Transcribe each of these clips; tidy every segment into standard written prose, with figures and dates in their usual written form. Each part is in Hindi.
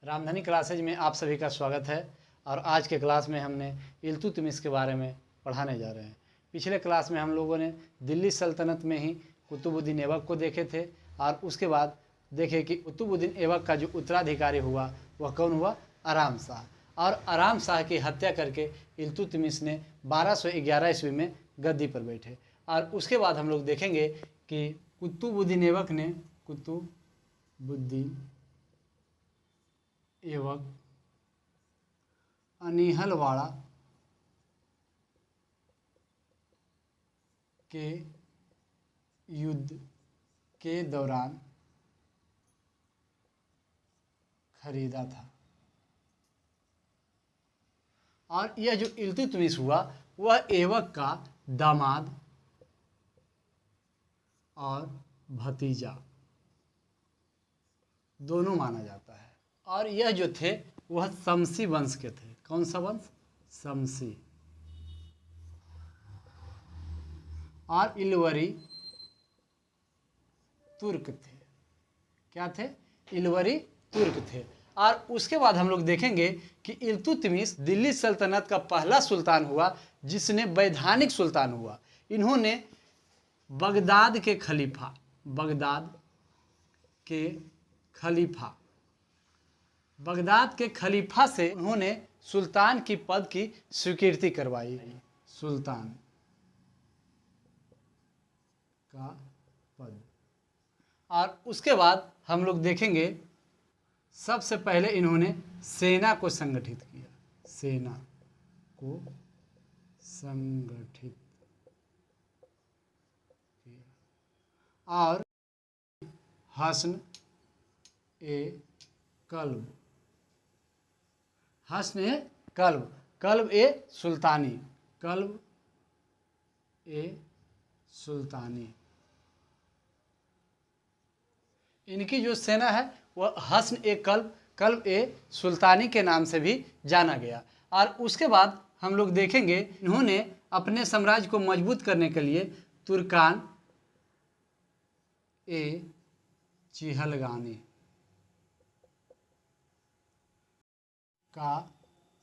रामधनी क्लासेज में आप सभी का स्वागत है। और आज के क्लास में हमने इल्तुतमिश के बारे में पढ़ाने जा रहे हैं। पिछले क्लास में हम लोगों ने दिल्ली सल्तनत में ही कुतुबुद्दीन ऐबक को देखे थे और उसके बाद देखे कि कुतुबुद्दीन ऐबक का जो उत्तराधिकारी हुआ वह कौन हुआ? आराम शाह। और आराम शाह की हत्या करके इल्तुतमिश ने 1211 ईस्वी में गद्दी पर बैठे। और उसके बाद हम लोग देखेंगे कि कुतुबुद्दीन ऐबक अनिहलवाड़ा के युद्ध के दौरान खरीदा था। और यह जो इल्तुतमिश हुआ वह ऐबक का दामाद और भतीजा दोनों माना जाता है। और यह जो थे वह शमसी वंश के थे। कौन सा वंश? शमसी। और इलवरी तुर्क थे। क्या थे? इलवरी तुर्क थे। और उसके बाद हम लोग देखेंगे कि इल्तुतमिश दिल्ली सल्तनत का पहला सुल्तान हुआ जिसने वैधानिक सुल्तान हुआ। इन्होंने बगदाद के खलीफा से उन्होंने सुल्तान की पद की स्वीकृति करवाई। सुल्तान का पद। और उसके बाद हम लोग देखेंगे सबसे पहले इन्होंने सेना को संगठित किया। और हसन ए कल्ब ए सुल्तानी। इनकी जो सेना है वह हसन ए कल्ब ए सुल्तानी के नाम से भी जाना गया। और उसके बाद हम लोग देखेंगे इन्होंने अपने साम्राज्य को मजबूत करने के लिए तुर्कान ए चिहलगानी का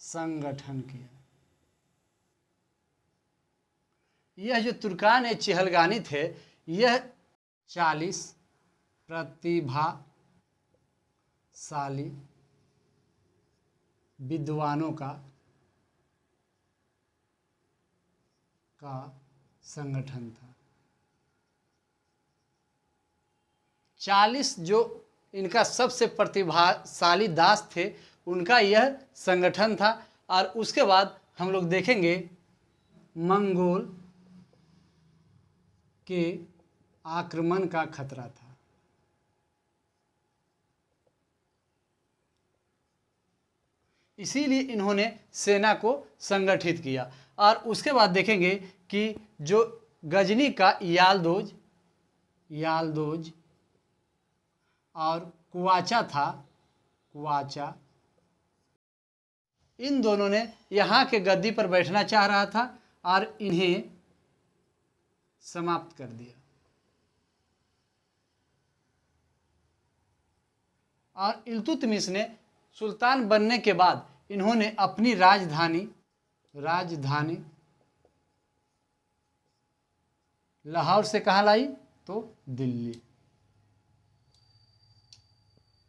संगठन किया। यह जो तुर्कान ए चिहलगानी थे यह 40 प्रतिभाशाली विद्वानों का संगठन था। 40 जो इनका सबसे प्रतिभाशाली दास थे उनका यह संगठन था। और उसके बाद हम लोग देखेंगे मंगोल के आक्रमण का खतरा था। इसीलिए इन्होंने सेना को संगठित किया। और उसके बाद देखेंगे कि जो गजनी का यालदोज और कुवाचा था, इन दोनों ने यहाँ के गद्दी पर बैठना चाह रहा था और इन्हें समाप्त कर दिया। और इल्तुतमिश ने सुल्तान बनने के बाद इन्होंने अपनी राजधानी लाहौर से कहाँ लाई? तो दिल्ली।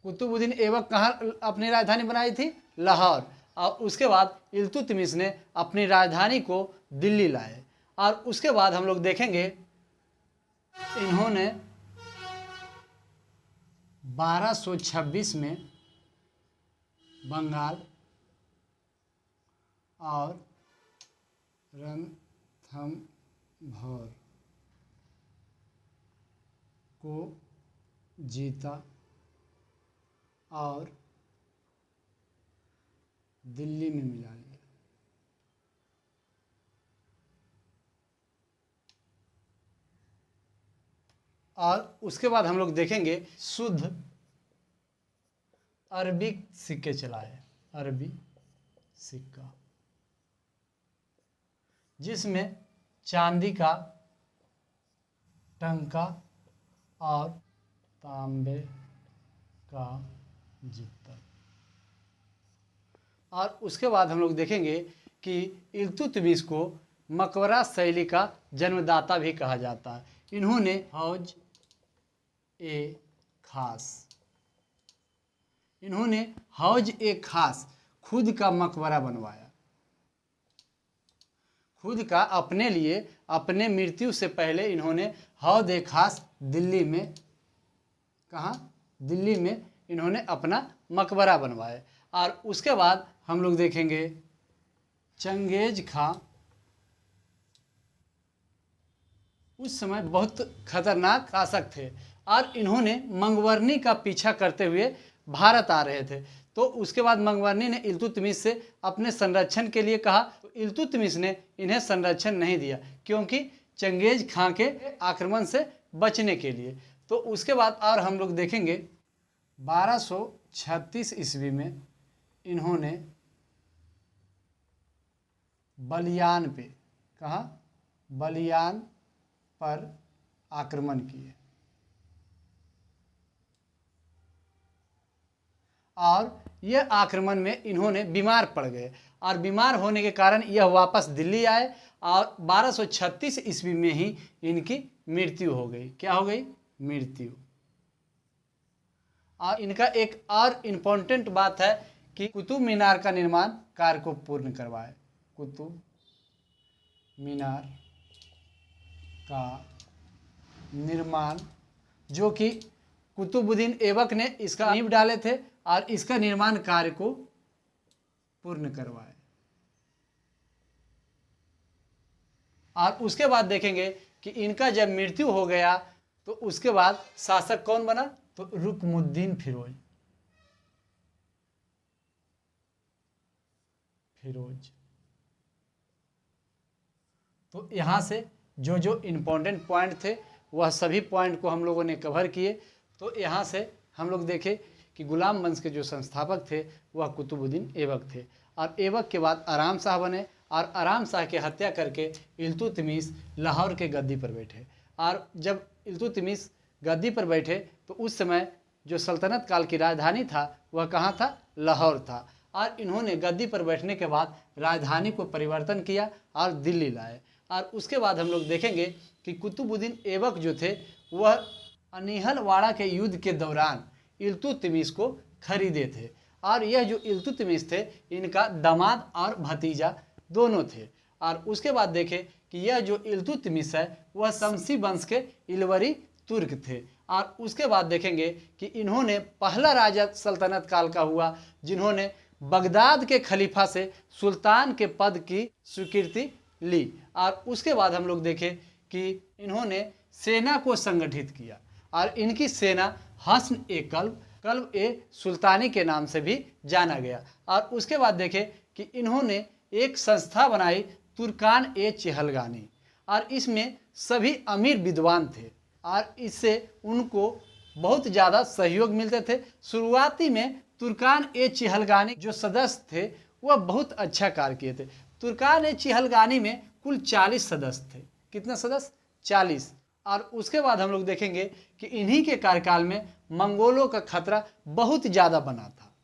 कुतुबुद्दीन ऐबक कहाँ अपनी राजधानी बनाई थी? लाहौर। और उसके बाद इल्तुतमिश ने अपनी राजधानी को दिल्ली लाए। और उसके बाद हम लोग देखेंगे इन्होंने 1226 में बंगाल और रणथंभौर को जीता और दिल्ली में मिला लिया। और उसके बाद हम लोग देखेंगे शुद्ध अरबी सिक्के चलाए। अरबी सिक्का जिसमें चांदी का टंका और तांबे का जितना और उसके बाद हम लोग देखेंगे कि इल्तुतमिश को मकबरा शैली का जन्मदाता भी कहा जाता है। इन्होंने हौज ए खास खुद का मकबरा बनवाया। खुद का अपने लिए, अपने मृत्यु से पहले इन्होंने हौज ए खास दिल्ली में, कहाँ, दिल्ली में इन्होंने अपना मकबरा बनवाया। और उसके बाद हम लोग देखेंगे चंगेज खां उस समय बहुत खतरनाक शासक थे और इन्होंने मंगवर्नी का पीछा करते हुए भारत आ रहे थे। तो उसके बाद मंगवर्नी ने इल्तुतमिश से अपने संरक्षण के लिए कहा, तो इल्तुतमिश ने इन्हें संरक्षण नहीं दिया क्योंकि चंगेज खां के आक्रमण से बचने के लिए। तो उसके बाद और हम लोग देखेंगे 1236 ईस्वी में इन्होंने बलियान पे, कहा, बलियान पर आक्रमण किए और यह आक्रमण में इन्होंने बीमार पड़ गए और बीमार होने के कारण यह वापस दिल्ली आए और 1236 ईस्वी में ही इनकी मृत्यु हो गई। क्या हो गई? मृत्यु। और इनका एक और इम्पोर्टेंट बात है कि कुतुब मीनार का निर्माण कार्य को पूर्ण करवाए। कुतुब मीनार का निर्माण, जो कि कुतुबुद्दीन ऐबक ने इसका नींव डाले थे और इसका निर्माण कार्य को पूर्ण करवाए। और उसके बाद देखेंगे कि इनका जब मृत्यु हो गया तो उसके बाद शासक कौन बना? तो रुकनुद्दीन फिरोज। तो यहाँ से जो जो इम्पोर्टेंट पॉइंट थे वह सभी पॉइंट को हम लोगों ने कवर किए। तो यहाँ से हम लोग देखे कि गुलाम वंश के जो संस्थापक थे वह कुतुबुद्दीन ऐबक थे और ऐबक के बाद आराम शाह बने और आराम शाह की हत्या करके इल्तुतमिश लाहौर के गद्दी पर बैठे। और जब इल्तुतमिश गद्दी पर बैठे तो उस समय जो सल्तनत काल की राजधानी था वह कहाँ था? लाहौर था। और इन्होंने गद्दी पर बैठने के बाद राजधानी को परिवर्तन किया और दिल्ली लाए। और उसके बाद हम लोग देखेंगे कि कुतुबुद्दीन ऐबक जो थे वह अनिहलवाड़ा के युद्ध के दौरान इल्तुतमिश को खरीदे थे और यह जो इल्तुतमिश थे इनका दामाद और भतीजा दोनों थे। और उसके बाद देखें कि यह जो इल्तुतमिश है वह शमसी वंश के इलवरी तुर्क थे। और उसके बाद देखेंगे कि इन्होंने पहला राजा सल्तनत काल का हुआ जिन्होंने बगदाद के खलीफा से सुल्तान के पद की स्वीकृति ली। और उसके बाद हम लोग देखें कि इन्होंने सेना को संगठित किया और इनकी सेना हस्न ए कल्ब ए सुल्तानी के नाम से भी जाना गया। और उसके बाद देखें कि इन्होंने एक संस्था बनाई तुर्कान ए चहलगानी और इसमें सभी अमीर विद्वान थे और इससे उनको बहुत ज़्यादा सहयोग मिलते थे। शुरुआती में तुर्कान ए चहलगानी जो सदस्य थे वह बहुत अच्छा कार्य किए थे। तुर्कान ए चहलगानी में कुल 40 सदस्य थे। कितने सदस्य? 40। और उसके बाद हम लोग देखेंगे कि इन्हीं के कार्यकाल में मंगोलों का खतरा बहुत ज़्यादा बना था,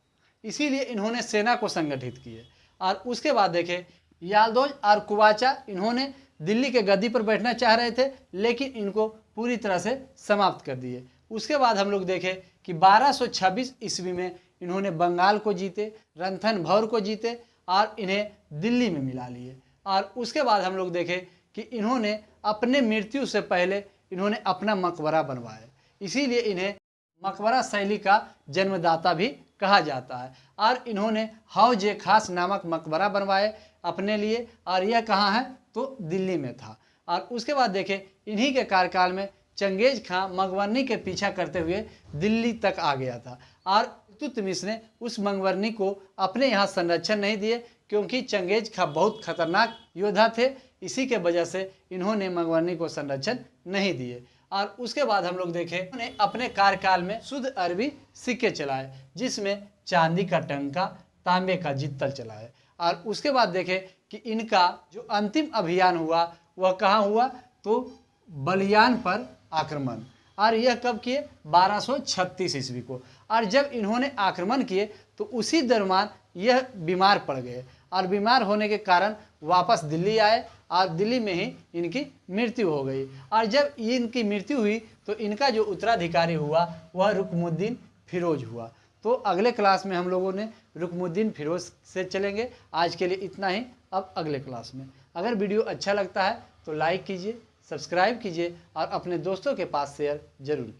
इसीलिए इन्होंने सेना को संगठित किए। और उसके बाद देखें याल्दोज और कुवाचा इन्होंने दिल्ली के गद्दी पर बैठना चाह रहे थे लेकिन इनको पूरी तरह से समाप्त कर दिए। उसके बाद हम लोग देखें कि 1226 ईस्वी में इन्होंने बंगाल को जीते, रणथंभौर को जीते और इन्हें दिल्ली में मिला लिए। और उसके बाद हम लोग देखें कि इन्होंने अपने मृत्यु से पहले इन्होंने अपना मकबरा बनवाया, इसीलिए इन्हें मकबरा शैली का जन्मदाता भी कहा जाता है। और इन्होंने हौज ए खास नामक मकबरा बनवाए अपने लिए और यह कहाँ है? तो दिल्ली में था। और उसके बाद देखें इन्हीं के कार्यकाल में चंगेज खां मंगवर्नी के पीछा करते हुए दिल्ली तक आ गया था और इल्तुतमिश ने उस मंगवर्नी को अपने यहाँ संरक्षण नहीं दिए क्योंकि चंगेज खां बहुत खतरनाक योद्धा थे, इसी के वजह से इन्होंने मंगवर्नी को संरक्षण नहीं दिए। और उसके बाद हम लोग देखें उन्होंने अपने कार्यकाल में शुद्ध अरबी सिक्के चलाए जिसमें चांदी का टंका, तांबे का जित्तल चलाए। और उसके बाद देखें कि इनका जो अंतिम अभियान हुआ वह कहाँ हुआ? तो बलियान पर आक्रमण। और यह कब किए? 1236 ईस्वी को। और जब इन्होंने आक्रमण किए तो उसी दरम्यान यह बीमार पड़ गए और बीमार होने के कारण वापस दिल्ली आए और दिल्ली में ही इनकी मृत्यु हो गई। और जब इनकी मृत्यु हुई तो इनका जो उत्तराधिकारी हुआ वह रुकमुद्दीन फिरोज हुआ। तो अगले क्लास में हम लोगों ने रुकमुद्दीन फिरोज से चलेंगे। आज के लिए इतना ही, अब अगले क्लास में। अगर वीडियो अच्छा लगता है तो लाइक कीजिए, सब्सक्राइब कीजिए और अपने दोस्तों के पास शेयर जरूर कीजिए।